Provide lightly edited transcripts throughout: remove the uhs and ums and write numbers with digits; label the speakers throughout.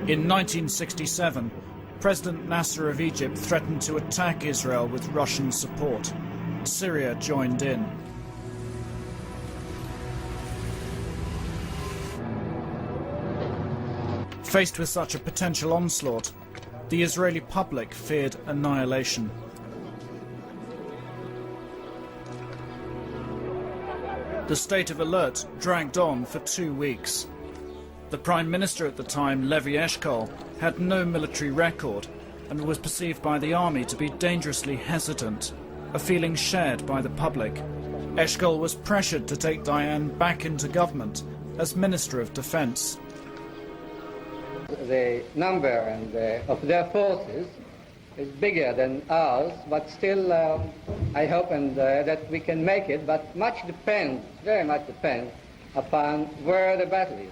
Speaker 1: In 1967, President Nasser of Egypt threatened to attack Israel with Russian support. Syria joined in. Faced with such a potential onslaught, the Israeli public feared annihilation. The state of alert dragged on for 2 weeks. The Prime Minister at the time, Levi Eshkol, had no military record and was perceived by the army to be dangerously hesitant, a feeling shared by the public. Eshkol was pressured to take Dayan back into government as Minister of Defence.
Speaker 2: The number of their forces is bigger than ours, but still I hope that we can make it, but much depends, very much depends, upon where the battle is.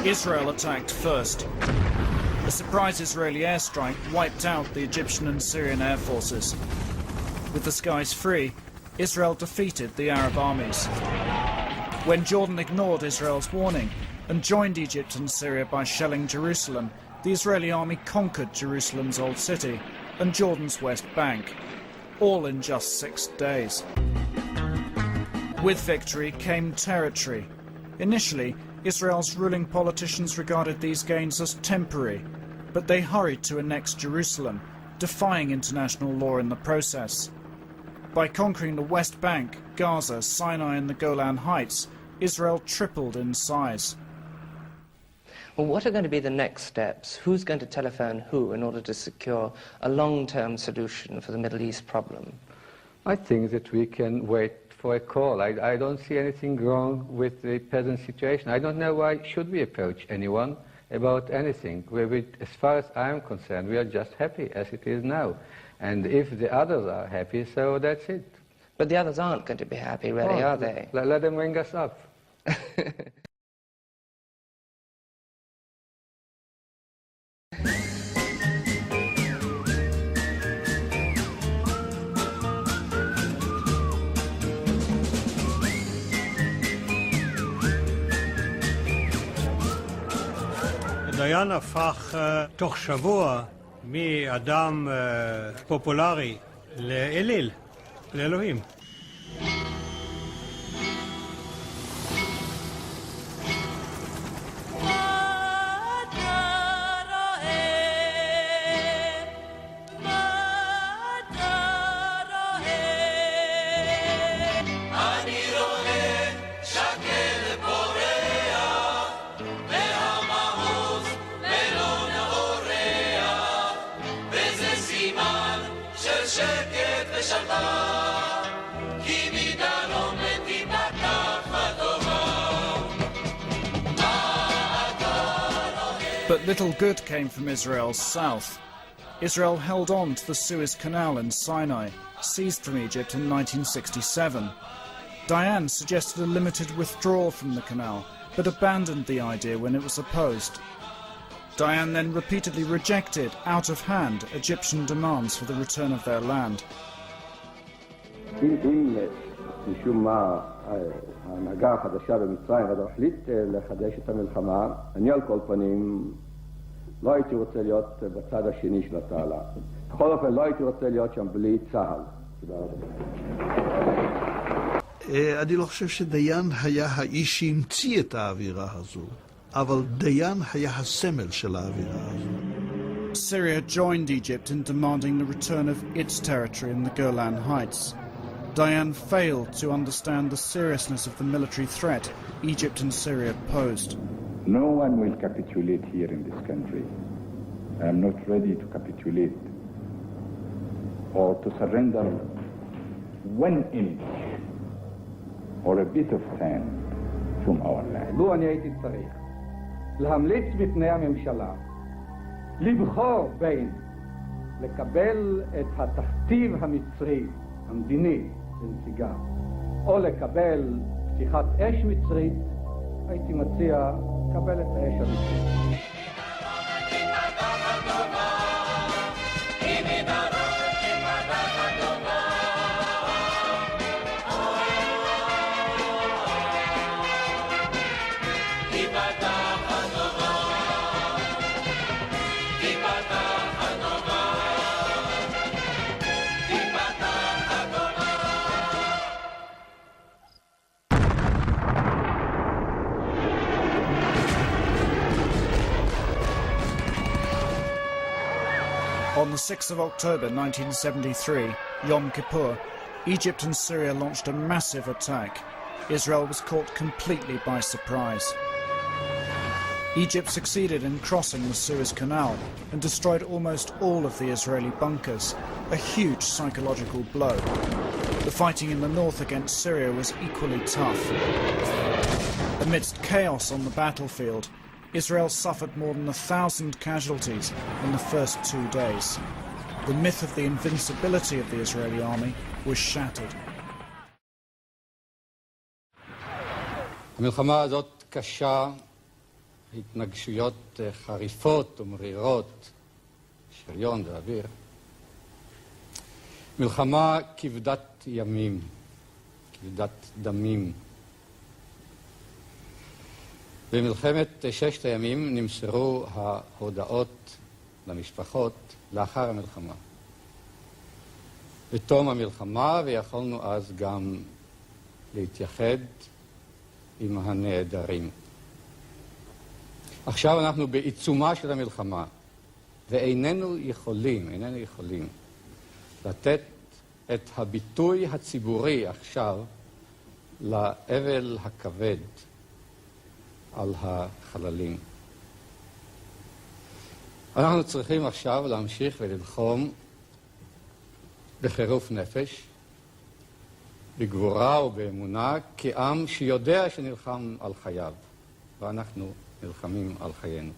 Speaker 1: Israel attacked first. A surprise Israeli airstrike wiped out the Egyptian and Syrian air forces. With the skies free, Israel defeated the Arab armies. When Jordan ignored Israel's warning and joined Egypt and Syria by shelling Jerusalem, the Israeli army conquered Jerusalem's old city and Jordan's West Bank, all in just 6 days. With victory came territory. Initially, Israel's ruling politicians regarded these gains as temporary, but they hurried to annex Jerusalem, defying international law in the process. By conquering the West Bank, Gaza, Sinai and the Golan Heights, Israel tripled in size.
Speaker 3: Well, what are going to be the next steps? Who's going to telephone who in order to secure a long-term solution for the Middle East problem?
Speaker 2: I think that we can wait for a call. I don't see anything wrong with the present situation. I don't know why should we approach anyone about anything. As far as I'm concerned, we are just happy as it is now. And if the others are happy, so that's it.
Speaker 3: But the others aren't going to be happy, really, are they?
Speaker 2: Let them ring us up.
Speaker 4: דיין הפך תוך שבוע מאדם פופולרי לאליל, לאלוהים.
Speaker 1: But little good came from Israel's south. Israel held on to the Suez Canal in Sinai, seized from Egypt in 1967. Dayan suggested a limited withdrawal from the canal, but abandoned the idea when it was opposed. Dayan then repeatedly rejected, out of hand, Egyptian demands for the return of their land.
Speaker 5: משום מה ההנהגה החדשה במצרים החליט לחדש את המלחמה, אני על כל פנים לא הייתי רוצה להיות בצד השני של התעלה. בכל אופן לא הייתי רוצה להיות שם בלי צה"ל. תודה רבה.
Speaker 6: אני לא חושב שדיין היה האיש שהמציא את האווירה הזו, אבל דיין היה הסמל של האווירה הזו.
Speaker 1: Syria joined Egypt in demanding the return of its territory in the Golan Heights. Dayan failed to understand the seriousness of the military threat Egypt and Syria posed.
Speaker 7: No one will capitulate here in this country. I am not ready to capitulate or to surrender 1 inch or a bit of sand from our land.
Speaker 5: לו אני הייתי צריך להמליץ בפני הממשלה לבחור בין לקבל את התכתיב המצרי המדיני לנסיגה או לקבל פתיחת אש מצרית, הייתי מציע לקבל את האש המצרית.
Speaker 1: On the 6th of October 1973, Yom Kippur, Egypt and Syria launched a massive attack. Israel was caught completely by surprise. Egypt succeeded in crossing the Suez Canal and destroyed almost all of the Israeli bunkers, a huge psychological blow. The fighting in the north against Syria was equally tough. Amidst chaos on the battlefield, Israel suffered more than 1,000 casualties in the first 2 days. The myth of the invincibility of the Israeli army was shattered.
Speaker 2: המלחמה הזאת קשה, התנגשויות חריפות ומרירות, שריון ואוויר. מלחמה כבדת ימים, כבדת דמים. במלחמת ששת הימים נמסרו ההודעות למשפחות לאחר המלחמה. בתום המלחמה, ויכולנו אז גם להתייחד עם הנעדרים. עכשיו אנחנו בעיצומה של המלחמה, ואיננו יכולים לתת את הביטוי הציבורי עכשיו לאבל הכבד על החללים. אנחנו צריכים עכשיו להמשיך וללחום בחירוף נפש, בגבורה ובאמונה, כעם שיודע שנלחם על חייו, ואנחנו נלחמים על חיינו.